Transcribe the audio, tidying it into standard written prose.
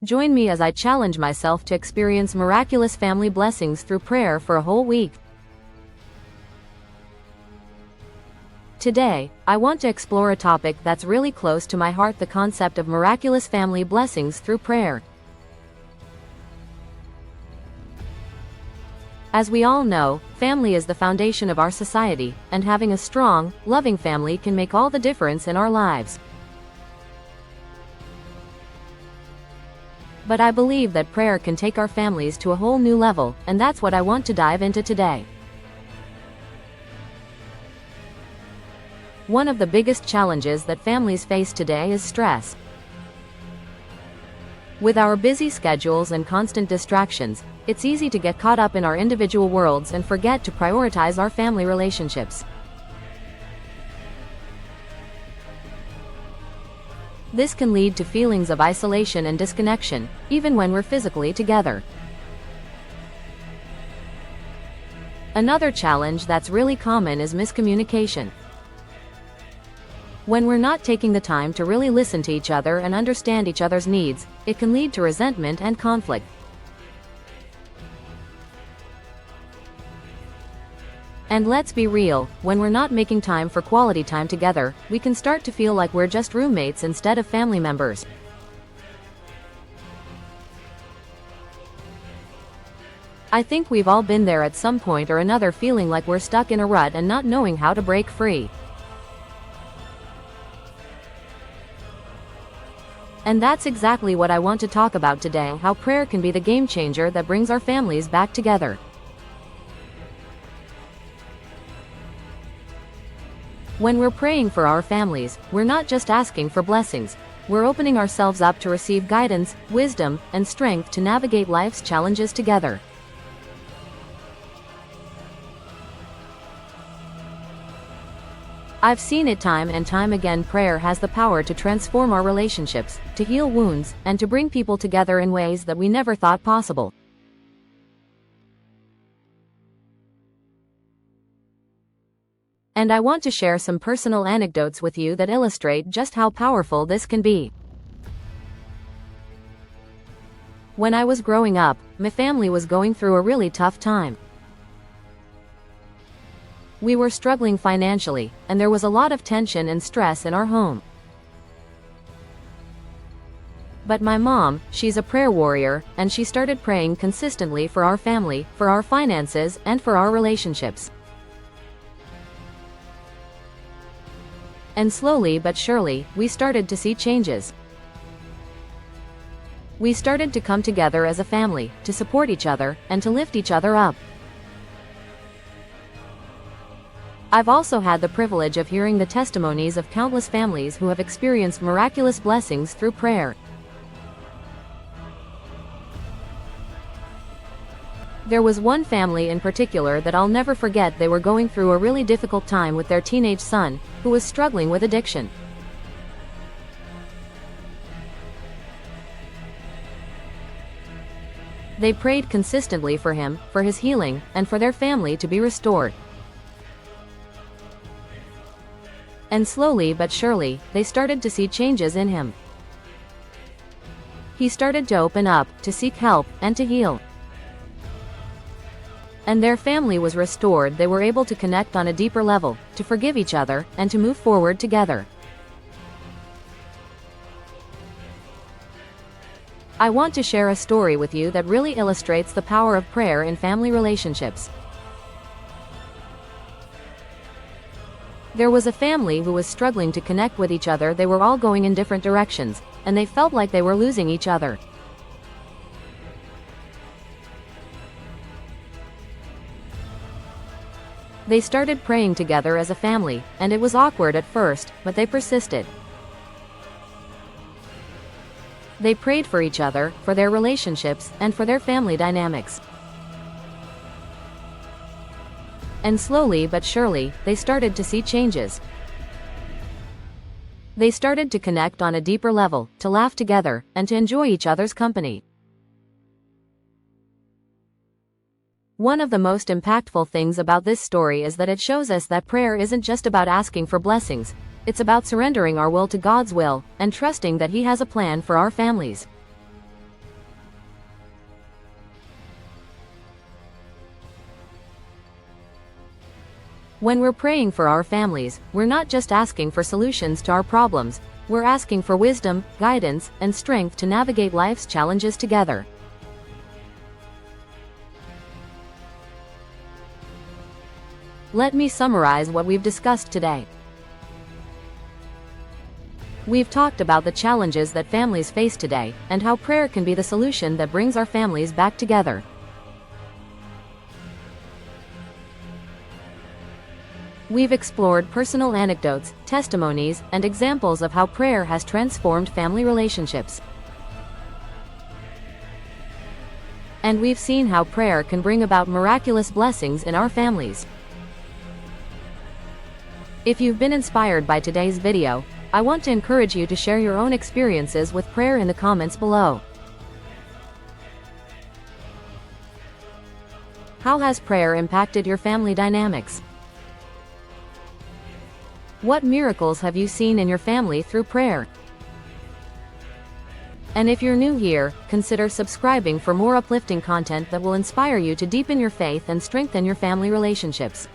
Join me as I challenge myself to experience miraculous family blessings through prayer for a whole week. Today, I want to explore a topic that's really close to my heart: the concept of miraculous family blessings through prayer. As we all know, family is the foundation of our society, and having a strong, loving family can make all the difference in our lives. But I believe that prayer can take our families to a whole new level, and that's what I want to dive into today. One of the biggest challenges that families face today is stress. With our busy schedules and constant distractions, it's easy to get caught up in our individual worlds and forget to prioritize our family relationships. This can lead to feelings of isolation and disconnection, even when we're physically together. Another challenge that's really common is miscommunication. When we're not taking the time to really listen to each other and understand each other's needs, it can lead to resentment and conflict. And let's be real, when we're not making time for quality time together, we can start to feel like we're just roommates instead of family members. I think we've all been there at some point or another, feeling like we're stuck in a rut and not knowing how to break free. And that's exactly what I want to talk about today: how prayer can be the game changer that brings our families back together. When we're praying for our families, we're not just asking for blessings. We're opening ourselves up to receive guidance, wisdom, and strength to navigate life's challenges together. I've seen it time and time again: prayer has the power to transform our relationships, to heal wounds, and to bring people together in ways that we never thought possible. And I want to share some personal anecdotes with you that illustrate just how powerful this can be. When I was growing up, my family was going through a really tough time. We were struggling financially, and there was a lot of tension and stress in our home. But my mom, she's a prayer warrior, and she started praying consistently for our family, for our finances, and for our relationships. And slowly but surely, we started to see changes. We started to come together as a family, to support each other, and to lift each other up. I've also had the privilege of hearing the testimonies of countless families who have experienced miraculous blessings through prayer. There was one family in particular that I'll never forget. They were going through a really difficult time with their teenage son, who was struggling with addiction. They prayed consistently for him, for his healing, and for their family to be restored. And slowly but surely, they started to see changes in him. He started to open up, to seek help, and to heal. And their family was restored. They were able to connect on a deeper level, to forgive each other, and to move forward together. I want to share a story with you that really illustrates the power of prayer in family relationships. There was a family who was struggling to connect with each other. They were all going in different directions, and they felt like they were losing each other. They started praying together as a family, and it was awkward at first, but they persisted. They prayed for each other, for their relationships, and for their family dynamics. And slowly but surely, they started to see changes. They started to connect on a deeper level, to laugh together, and to enjoy each other's company. One of the most impactful things about this story is that it shows us that prayer isn't just about asking for blessings. It's about surrendering our will to God's will, and trusting that He has a plan for our families. When we're praying for our families, we're not just asking for solutions to our problems, we're asking for wisdom, guidance, and strength to navigate life's challenges together. Let me summarize what we've discussed today. We've talked about the challenges that families face today, and how prayer can be the solution that brings our families back together. We've explored personal anecdotes, testimonies, and examples of how prayer has transformed family relationships. And we've seen how prayer can bring about miraculous blessings in our families. If you've been inspired by today's video, I want to encourage you to share your own experiences with prayer in the comments below. How has prayer impacted your family dynamics? What miracles have you seen in your family through prayer? And if you're new here, consider subscribing for more uplifting content that will inspire you to deepen your faith and strengthen your family relationships.